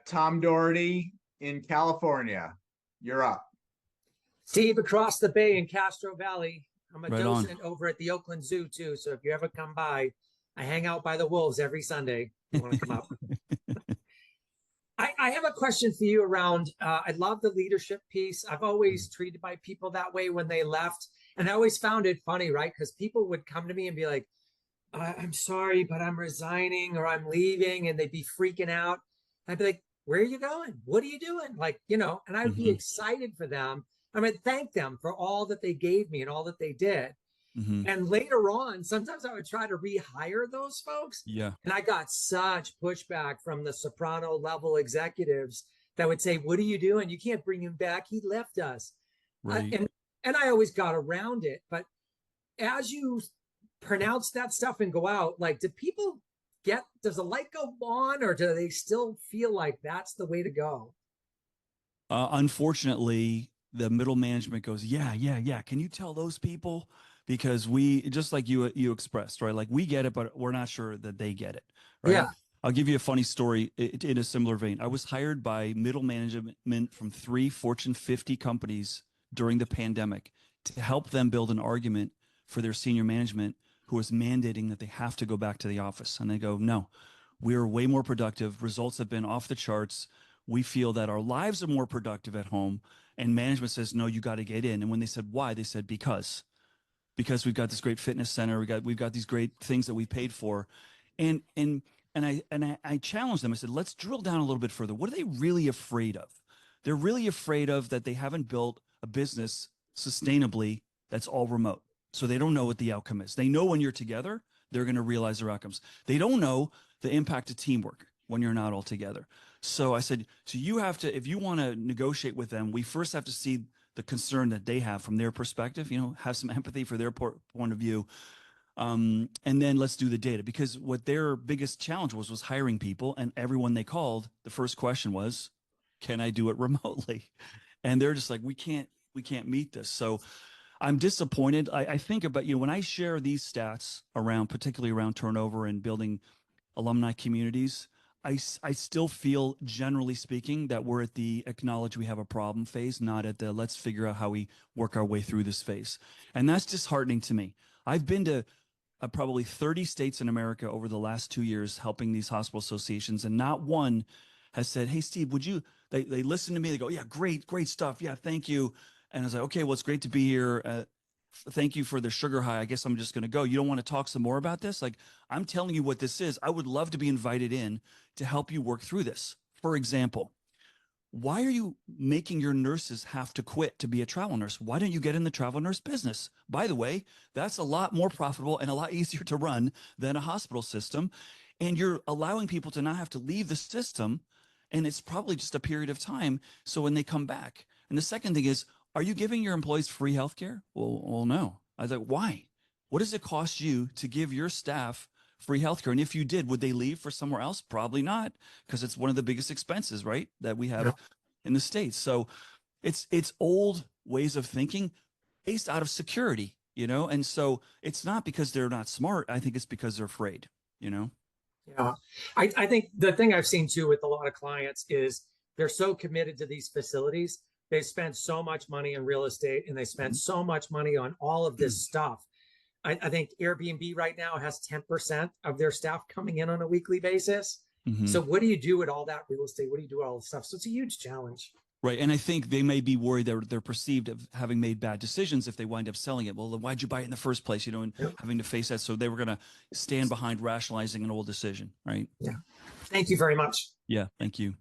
Tom Doherty in California. You're up. Steve across the bay in Castro Valley. I'm a Right on. docent over at the Oakland Zoo too. So if you ever come by, I hang out by the wolves every Sunday. You want to come up? I have a question for you around, I love the leadership piece. I've always treated my people that way when they left. And I always found it funny, right? Because people would come to me and be like, I'm sorry, but I'm resigning or I'm leaving. And they'd be freaking out. I'd be like, where are you going? What are you doing? Like, and I would be excited for them. I mean, thank them for all that they gave me and all that they did. And later on, sometimes I would try to rehire those folks. Yeah. And I got such pushback from the soprano level executives that would say, what are you doing? You can't bring him back. He left us. Right. And I always got around it. But as you pronounce that stuff and go out, like, does the light go on, or do they still feel like that's the way to go? Unfortunately, the middle management goes, yeah. Can you tell those people? Because we, just like you expressed, right? Like, we get it, but we're not sure that they get it. Right. Yeah. I'll give you a funny story in a similar vein. I was hired by middle management from 3 Fortune 50 companies during the pandemic to help them build an argument for their senior management who was mandating that they have to go back to the office. And they go, no, we're way more productive. Results have been off the charts. We feel that our lives are more productive at home. And management says, no, you got to get in. And when they said why, they said, because we've got this great fitness center. We've got these great things that we paid for. And I challenged them. I said, let's drill down a little bit further. What are they really afraid of? They're really afraid of that they haven't built a business sustainably that's all remote. So they don't know what the outcome is. They know when you're together, they're going to realize their outcomes. They don't know the impact of teamwork when you're not all together. So I said, so you have to, if you want to negotiate with them, we first have to see the concern that they have from their perspective, have some empathy for their point of view. And then let's do the data, because what their biggest challenge was hiring people, and everyone they called, the first question was, can I do it remotely? And they're just like, we can't meet this. So I'm disappointed. I think about, when I share these stats particularly around turnover and building alumni communities, I still feel, generally speaking, that we're at the acknowledge we have a problem phase, not at the let's figure out how we work our way through this phase. And that's disheartening to me. I've been to probably 30 states in America over the last 2 years helping these hospital associations, and not one has said, hey, Steve, they listen to me. They go, yeah, great stuff. Yeah, thank you. And I was like, okay, well, it's great to be here. Thank you for the sugar high. I guess I'm just going to go. You don't want to talk some more about this? Like, I'm telling you what this is. I would love to be invited in to help you work through this. For example, why are you making your nurses have to quit to be a travel nurse? Why don't you get in the travel nurse business? By the way, that's a lot more profitable and a lot easier to run than a hospital system. And you're allowing people to not have to leave the system. And it's probably just a period of time. So when they come back. And the second thing is, are you giving your employees free healthcare? Well, no. I was like, why? What does it cost you to give your staff free healthcare? And if you did, would they leave for somewhere else? Probably not, because it's one of the biggest expenses, right, that we have in the States. So it's old ways of thinking based out of security, and so it's not because they're not smart. I think it's because they're afraid, Yeah. I think the thing I've seen too with a lot of clients is they're so committed to these facilities. They spend so much money in real estate, and they spend so much money on all of this stuff. I think Airbnb right now has 10% of their staff coming in on a weekly basis. So what do you do with all that real estate? What do you do with all this stuff? So it's a huge challenge. Right. And I think they may be worried that they're perceived of having made bad decisions if they wind up selling it. Well, then why'd you buy it in the first place? And having to face that. So they were going to stand behind rationalizing an old decision. Right. Yeah. Thank you very much. Yeah. Thank you.